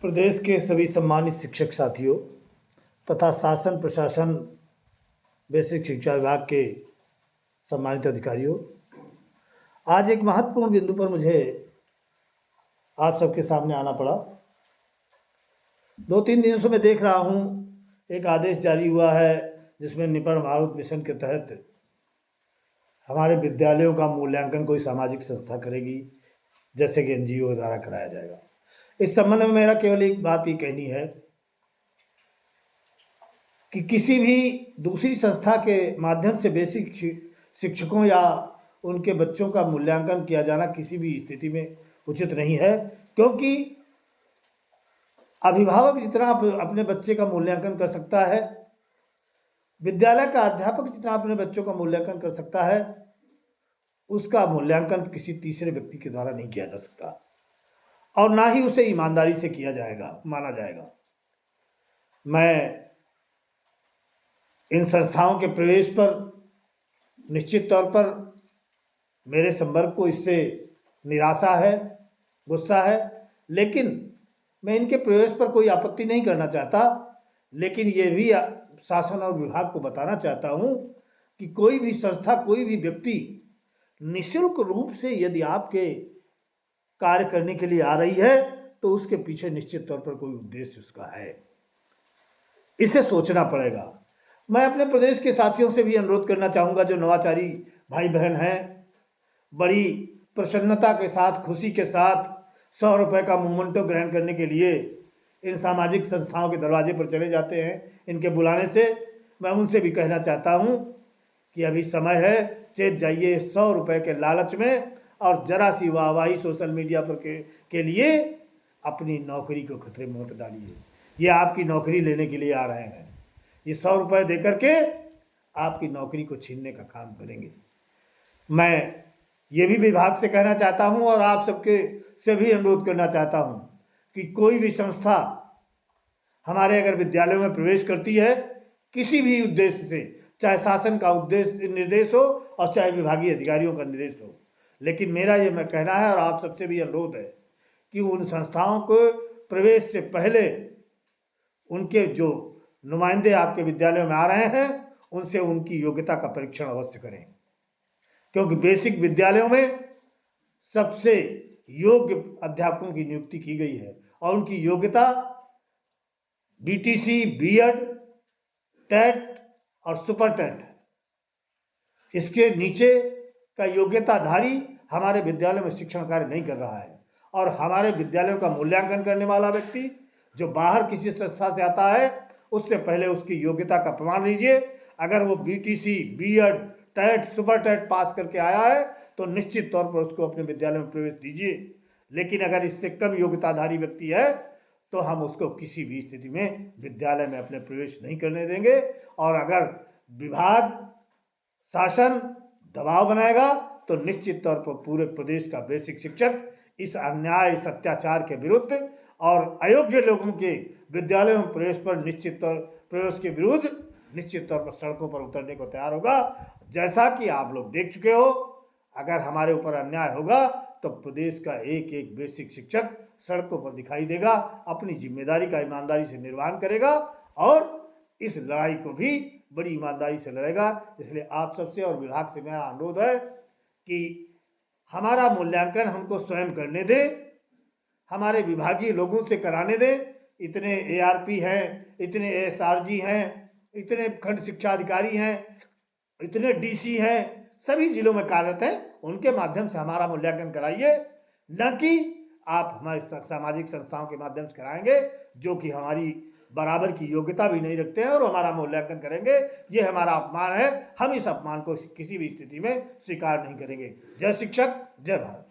प्रदेश के सभी सम्मानित शिक्षक साथियों तथा शासन प्रशासन बेसिक शिक्षा विभाग के सम्मानित अधिकारियों, आज एक महत्वपूर्ण बिंदु पर मुझे आप सबके सामने आना पड़ा। 2-3 दिनों से मैं देख रहा हूँ, एक आदेश जारी हुआ है जिसमें निपुण भारत मिशन के तहत हमारे विद्यालयों का मूल्यांकन कोई सामाजिक संस्था करेगी, जैसे कि NGO द्वारा कराया जाएगा। इस संबंध में मेरा केवल एक बात ही कहनी है कि किसी भी दूसरी संस्था के माध्यम से बेसिक शिक्षकों या उनके बच्चों का मूल्यांकन किया जाना किसी भी स्थिति में उचित नहीं है, क्योंकि अभिभावक जितना अपने बच्चे का मूल्यांकन कर सकता है, विद्यालय का अध्यापक जितना अपने बच्चों का मूल्यांकन कर सकता है, उसका मूल्यांकन किसी तीसरे व्यक्ति के द्वारा नहीं किया जा सकता और ना ही उसे ईमानदारी से किया जाएगा, माना जाएगा। मैं इन संस्थाओं के प्रवेश पर निश्चित तौर पर मेरे संवर्ग को इससे निराशा है, गुस्सा है, लेकिन मैं इनके प्रवेश पर कोई आपत्ति नहीं करना चाहता। लेकिन ये भी शासन और विभाग को बताना चाहता हूँ कि कोई भी संस्था, कोई भी व्यक्ति निःशुल्क रूप से यदि आपके कार्य करने के लिए आ रही है तो उसके पीछे निश्चित तौर पर कोई उद्देश्य उसका है, इसे सोचना पड़ेगा। मैं अपने प्रदेश के साथियों से भी अनुरोध करना चाहूँगा, जो नवाचारी भाई बहन हैं, बड़ी प्रसन्नता के साथ, खुशी के साथ 100 रुपये का मोमेंटो ग्रहण करने के लिए इन सामाजिक संस्थाओं के दरवाजे पर चले जाते हैं इनके बुलाने से। मैं उनसे भी कहना चाहता हूँ कि अभी समय है, चेत जाइए 100 रुपये के लालच में और जरा सी वाहवाही सोशल मीडिया पर के लिए अपनी नौकरी को खतरे में मत डालिए। ये आपकी नौकरी लेने के लिए आ रहे हैं, ये 100 रुपये दे करके आपकी नौकरी को छीनने का काम करेंगे। मैं ये भी विभाग से कहना चाहता हूँ और आप सबके से भी अनुरोध करना चाहता हूँ कि कोई भी संस्था हमारे अगर विद्यालयों में प्रवेश करती है किसी भी उद्देश्य से, चाहे शासन का उद्देश्य निर्देश हो और चाहे विभागीय अधिकारियों का निर्देश हो, लेकिन मेरा ये मैं कहना है और आप सबसे भी अनुरोध है कि उन संस्थाओं को प्रवेश से पहले उनके जो नुमाइंदे आपके विद्यालयों में आ रहे हैं उनसे उनकी योग्यता का परीक्षण अवश्य करें, क्योंकि बेसिक विद्यालयों में सबसे योग्य अध्यापकों की नियुक्ति की गई है और उनकी योग्यता BTC, B.Ed, टेट और सुपर टेट है। इसके नीचे का योग्यताधारी हमारे विद्यालय में शिक्षण कार्य नहीं कर रहा है और हमारे विद्यालयों का मूल्यांकन करने वाला व्यक्ति जो बाहर किसी संस्था से आता है उससे पहले उसकी योग्यता का प्रमाण लीजिए। अगर वो BTC, B.Ed, TET, super TET pass करके आया है तो निश्चित तौर पर उसको अपने विद्यालय में प्रवेश दीजिए। लेकिन अगर इससे कम योग्यताधारी व्यक्ति है तो हम उसको किसी भी स्थिति में विद्यालय में अपने प्रवेश नहीं करने देंगे। और अगर विभाग, शासन दबाव बनाएगा तो निश्चित तौर पर पूरे प्रदेश का बेसिक शिक्षक इस अन्याय, इस अत्याचार के विरुद्ध और अयोग्य लोगों के विद्यालयों में प्रवेश के विरुद्ध निश्चित तौर पर सड़कों पर उतरने को तैयार होगा। जैसा कि आप लोग देख चुके हो, अगर हमारे ऊपर अन्याय होगा तो प्रदेश का एक एक बेसिक शिक्षक सड़कों पर दिखाई देगा, अपनी जिम्मेदारी का ईमानदारी से निर्वहन करेगा और इस लड़ाई को भी बड़ी ईमानदारी से लड़ेगा। इसलिए आप सबसे और विभाग से मेरा अनुरोध है कि हमारा मूल्यांकन हमको स्वयं करने दे, हमारे विभागीय लोगों से कराने दे। इतने ARP हैं, इतने SRG हैं, इतने खंड शिक्षा अधिकारी हैं, इतने DC हैं, सभी जिलों में कार्यरत हैं, उनके माध्यम से हमारा मूल्यांकन कराइए, न कि आप हमारे सामाजिक संस्थाओं के माध्यम से कराएंगे जो कि हमारी बराबर की योग्यता भी नहीं रखते हैं और हमारा मूल्यांकन करेंगे। ये हमारा अपमान है, हम इस अपमान को किसी भी स्थिति में स्वीकार नहीं करेंगे। जय शिक्षक, जय भारत।